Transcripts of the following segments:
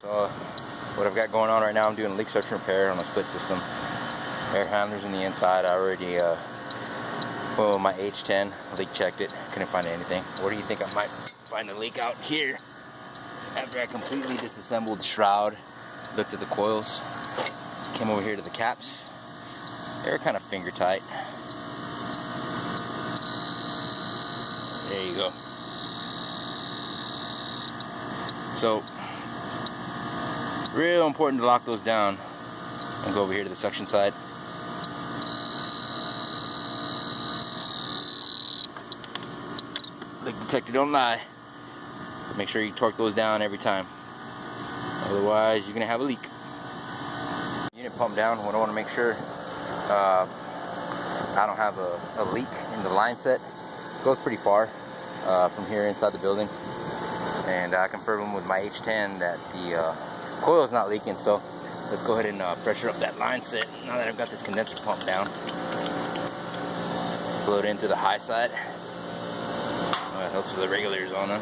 What I've got going on right now, I'm doing a leak search and repair on a split system. Air handlers in the inside. I already well, my H10 leak checked it, couldn't find anything. What do you think? I might find a leak out here after I completely disassembled the shroud, looked at the coils, came over here to the caps. They're kind of finger tight. There you go. So, real important to lock those down. And go over here to the suction side. Leak detector don't lie. Make sure you torque those down every time. Otherwise, you're gonna have a leak. Unit pump down. What I want to make sure I don't have a leak in the line set. It goes pretty far from here inside the building. And I confirmed with my H10 that the coil is not leaking, so let's go ahead and pressure up that line set now that I've got this condenser pump down. Float into the high side. Oh, it helps with the regulators on them.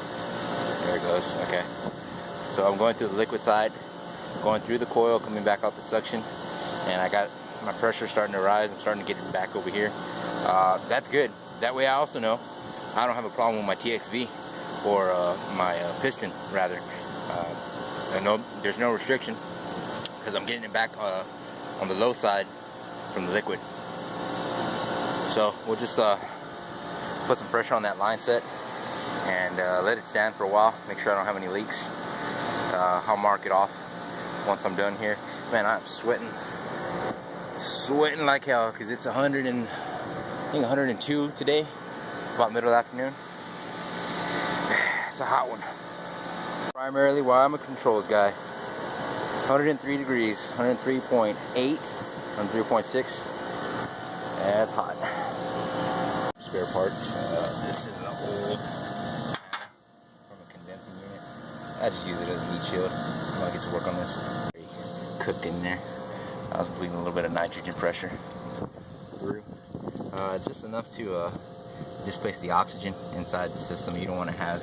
There it goes. Okay. So I'm going through the liquid side, going through the coil, coming back out the suction, and I got my pressure starting to rise. I'm starting to get it back over here. That's good. That way I also know I don't have a problem with my TXV. Or my piston, rather. I know there's no restriction because I'm getting it back on the low side from the liquid. So we'll just put some pressure on that line set and let it stand for a while. Make sure I don't have any leaks. I'll mark it off once I'm done here. Man, I'm sweating like hell because it's 102 today, about middle of the afternoon. It's a hot one. Primarily why I'm a controls guy. 103 degrees, 103.8, 103.6. That's hot. Spare parts. This is an old from a condensing unit. I just use it as a heat shield. I'm gonna get to work on this. Cooked in there. I was bleeding a little bit of nitrogen pressure through. Just enough to displace the oxygen inside the system. You don't want to have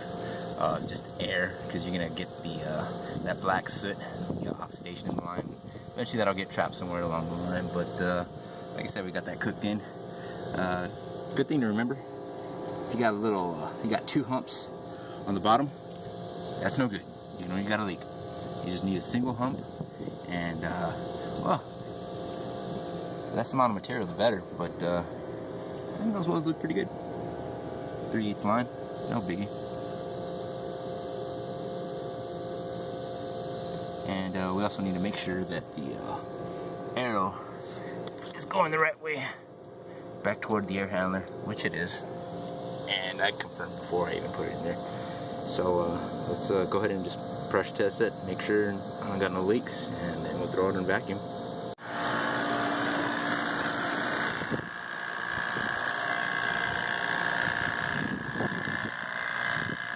just air, because you're gonna get the that black soot, oxidation in the line. Eventually that'll get trapped somewhere along the line, but like I said, we got that cooked in. Good thing to remember, if you got a little, you got 2 humps on the bottom, that's no good. You know you got a leak. You just need a single hump, and well, less amount of material the better, but I think those ones look pretty good. 3/8 line, no biggie. And we also need to make sure that the arrow is going the right way back toward the air handler, which it is. And I confirmed before I even put it in there. So let's go ahead and just pressure test it, make sure I don't got no leaks, and then we'll throw it in vacuum.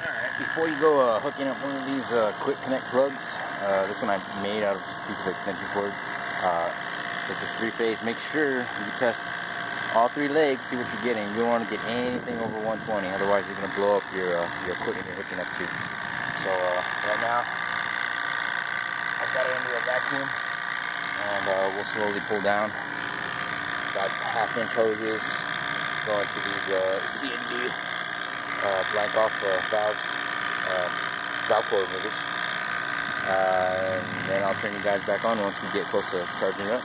Alright, before you go hooking up one of these quick connect plugs, this one I made out of just a piece of extension cord. This is 3-phase. Make sure you test all 3 legs, see what you're getting. You don't want to get anything over 120, otherwise you're going to blow up your equipment you're hooking up to. So right now, I've got it into a vacuum, and we'll slowly pull down. Got 1/2-inch hoses going to these C&D blank off valves, valve core removers. And then I'll turn you guys back on once we get close to charging it up.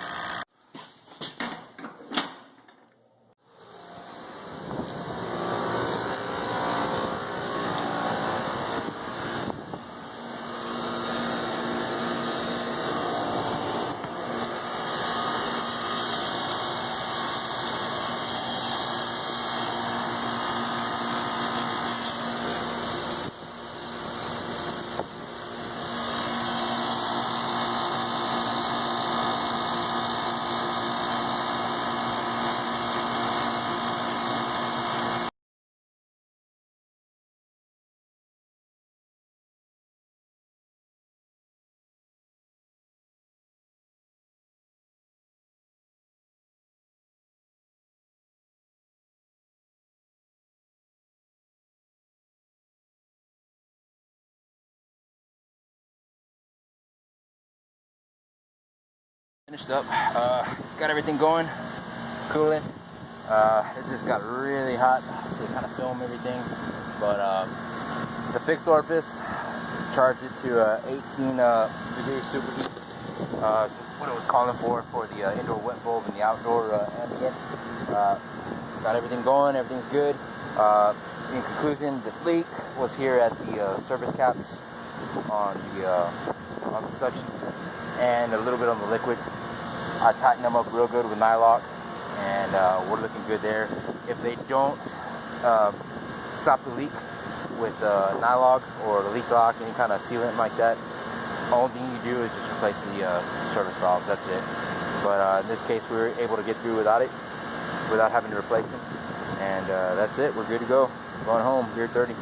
Finished up, got everything going, cooling. It just got really hot to kind of film everything, but the fixed orifice, charged it to 18 degrees superheat. What it was calling for the indoor wet bulb and the outdoor ambient. Got everything going, everything's good. In conclusion, the leak was here at the service caps on the suction and a little bit on the liquid. I tightened them up real good with nylock, and we're looking good there. If they don't stop the leak with nylock or the leak lock, any kind of sealant like that, all thing you do is just replace the service valves. That's it. But in this case, we were able to get through without it, without having to replace them. And that's it. We're good to go. Going home. Gear 30.